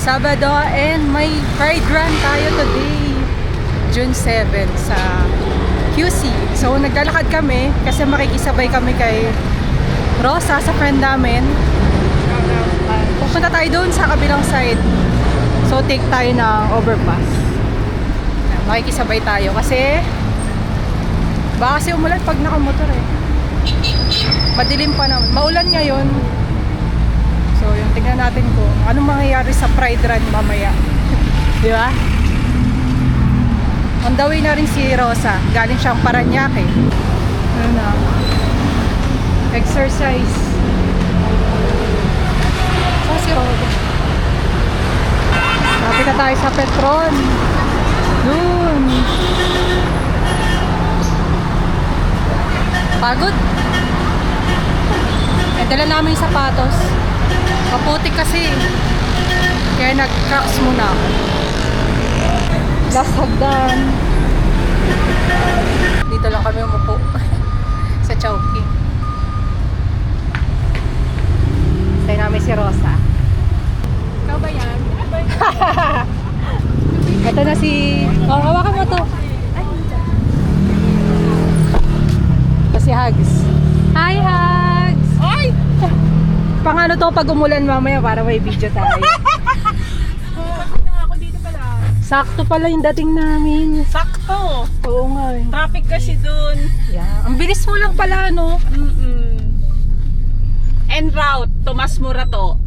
Sabado and may pride run tayo today, June 7 sa QC. So naglalakad kami kasi makikisabay kami kay Rosa sa friend namin. Pupunta tayo doon sa kabilang side. So take tayo ng overpass. Makikisabay tayo kasi baka kasi umulan pag nakamotor eh. Madilim pa naman. Maulan ngayon. So yung tingnan natin kung anong mangyayari sa Pride Run mamaya. Di ba? On the way na rin si Rosa. Galing siyang Paranaque. Ano na? Exercise. Oh, si Rosa. Lapit na tayo sa Petron. Dun. Pagod. Dala namin yung sapatos. Kaputik kasi. Kaya nag-cracks muna ako. Last hagdan. Dito lang kami umupo. Sa Chowking. Tayo namin si Rosa. Ikaw ba yan? Ito na si... Oh, hawakan mo to. Ito si Hugs. Hi, Hugs! Ay! Pang ano to pag umulan mamaya para may video tayo. Ako dito pala. Sakto pala yung dating namin. Sakto! Oo nga eh. Traffic kasi dun. Yeah. Ang bilis mo lang pala, no? En route, Tomas Morato.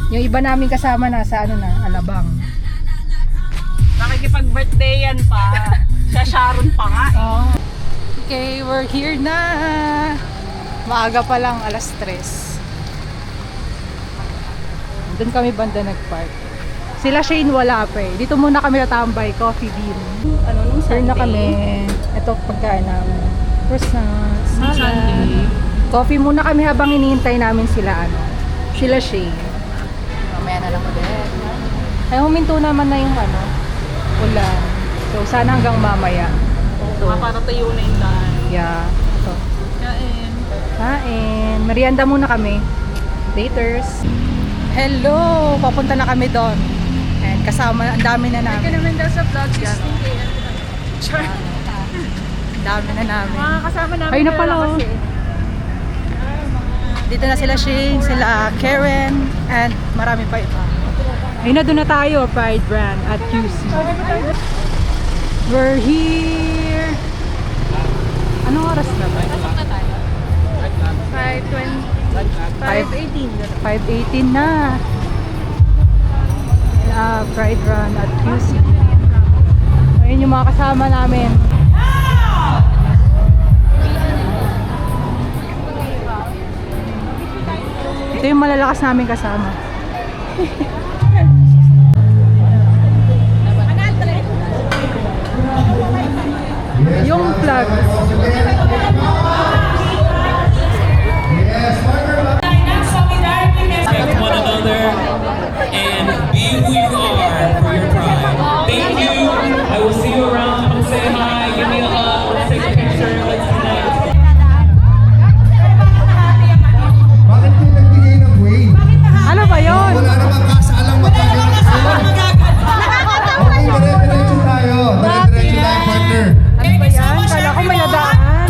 Yung iba namin kasama na sa ano na, Alabang. Nakikipag-birthday yan pa. Sa Sharon pa nga eh. Oh. Okay, we're here na. Maaga pa lang, alas 3. Doon kami banda nag-park. Sila Shane wala pa eh. Dito muna kami natambay, Coffee Bean. Ano nung Here Sunday? na kami. Ito pagkain namin. Croissant, Nung Sunday. salad. Coffee muna kami habang hinihintay namin sila sila Shane. Mamaya na lang ulit. Ay huminto naman na yung ulan. So sana hanggang mamaya. So, Mapapatayo na yung daan. yeah. So, Kain. kain. Merienda muna kami. Laters. Hello! Papunta na kami doon. And kasama, ang dami na Ka namin. naman daw sa vlog, Yan. 16 Char. Ang dami na namin. Mga kasama namin. Ayun na pala, oh. kasi. Dito na sila Shane, sila Karen, and marami pa iba. Ayun na, doon na tayo, Pride Brand at QC. We're here! Anong oras na ba? Pasok na tayo. 5:18. 5:18 na. Pride Run at QC. Ayun yung mga kasama namin. Ito yung malalakas namin kasama. Yung plug. Respect one another and be who you are for your pride. Thank you. I will see you around. Come say hi. Give me a hug. Let's take a picture. Let's unite. Bakit kayo nagbigay ng way? Ano ba yun? Wala namang kasalang magkagaling. Okay, dire-diretso tayo. Dire-diretso tayo, partner. Ano ba yan? Kala ko may nadaan.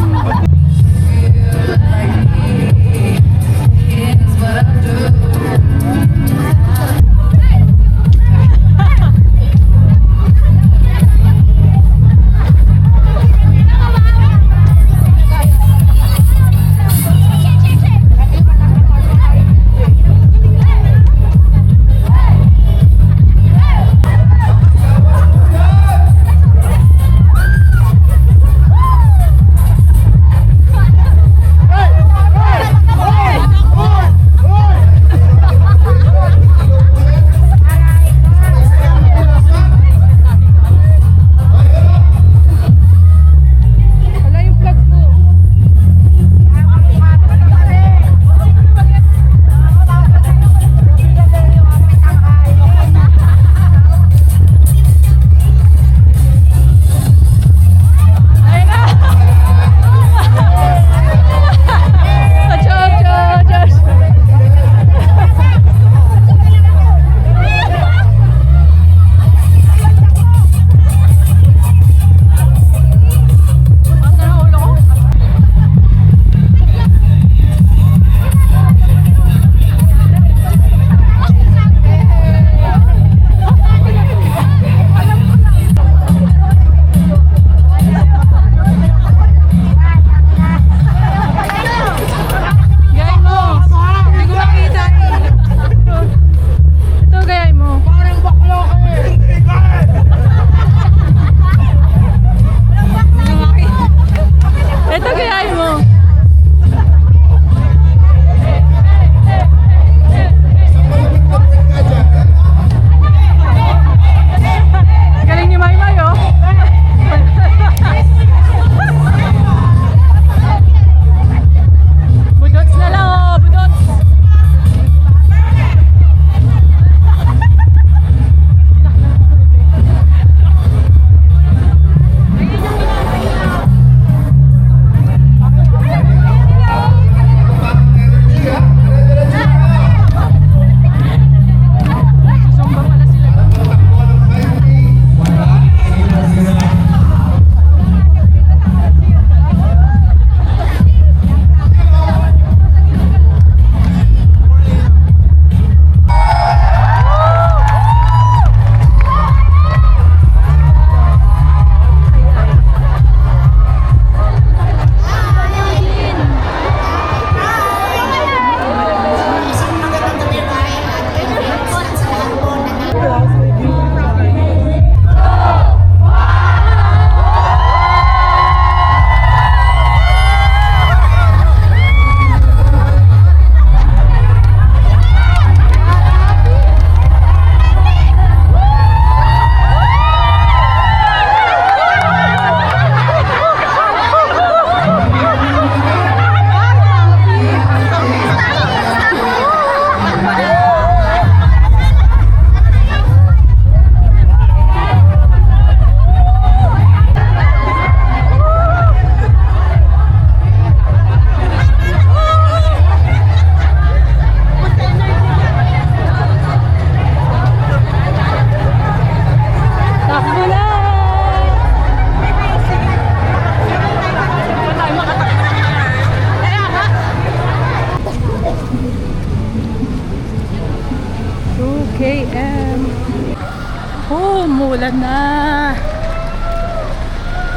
Umuulan na.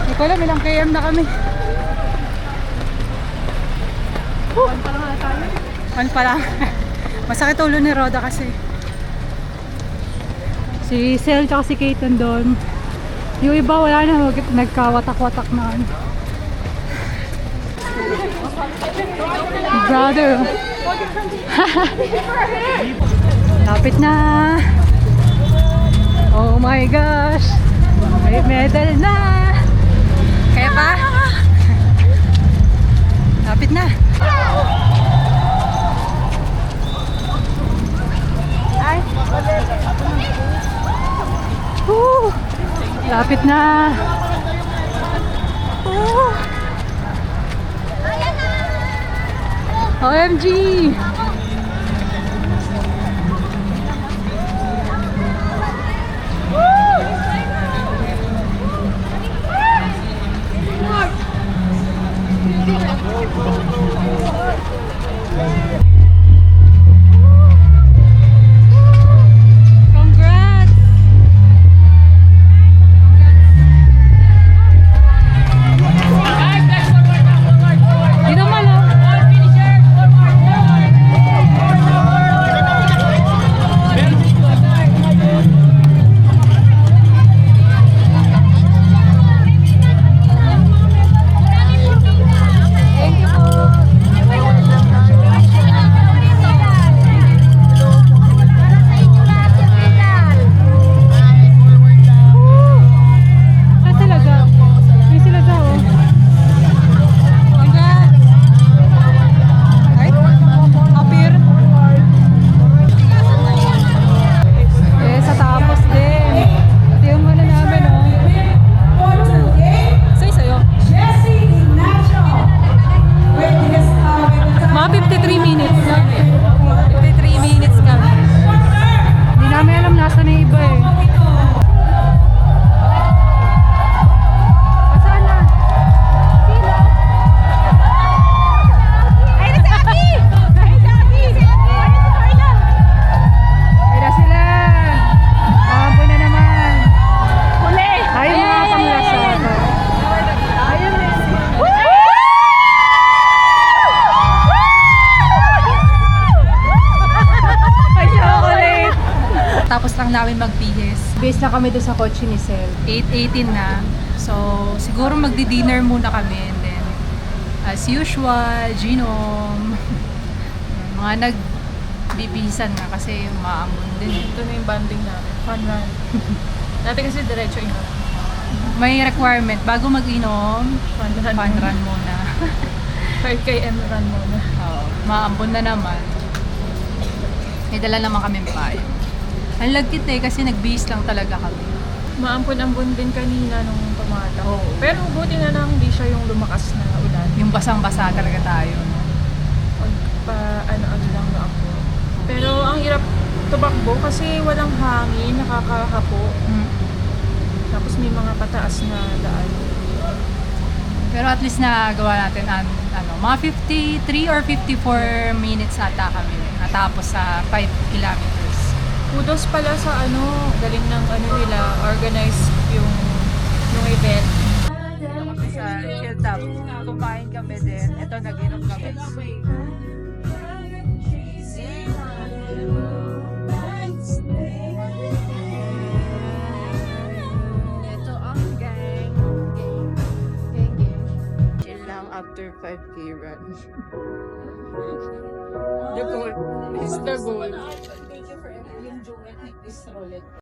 Hindi ko alam ilang km na kami. One pa lang. Masakit ulo ni Roda kasi. Si Sel tsaka si Kate nandun. Yung iba wala na, nagkawatak-watak na. Brother. Lapit na. Oh my gosh. May medal na. Kaya pa? Lapit na. Ay. Lapit na. OMG. Congrats! Di naman oh. Saan sila ga? Saan sila ga oh? Congrats! Ay, appear. Eh, sa tapos din. Ito yung muna namin oh. Sa'yo. Mga 53 minutes. 53 minutes kami. Hindi namin alam nasa na yung iba eh. Saan na? Sino? Ay, nasa Aki! Ay, nasa Aki! Ay, nasa Carla! Ay, na sila! Kampo na naman. Huli! Ay, mga panglasa. Ayun eh. Ay, chocolate! Tapos lang namin magbihis. Base na kami doon sa kotse ni Sel. 8:18 na. So, siguro magdi-dinner muna kami. And then, as usual, ginom. Mga nagbibihisan na kasi maamon din. Ito na yung banding namin. Fun run. Dati kasi diretso yun. May requirement. Bago mag-inom, Fun fun run muna. 5 km run muna. Oo, maambon na naman. May dala naman kami payo. Ang lagkit eh, kasi nagbihis lang talaga kami. Maampun-ampun din kanina nung pumata. Oo. Pero buti na lang hindi siya yung lumakas na ulan. Yung basang-basa talaga tayo. No? Ano lang na ako. Pero ang hirap tumakbo kasi walang hangin, nakakahapo. Tapos may mga pataas na daan. Pero at least nagawa natin mga 53 or 54 minutes ata kami. Natapos sa 5 kilometers. Kudos pala sa galing ng nila, organize yung event. Sa Hilltop, kumain kami din. Ito, nag-inom kami. Ito ang gang. Chill lang after 5K run. The goal is the goal.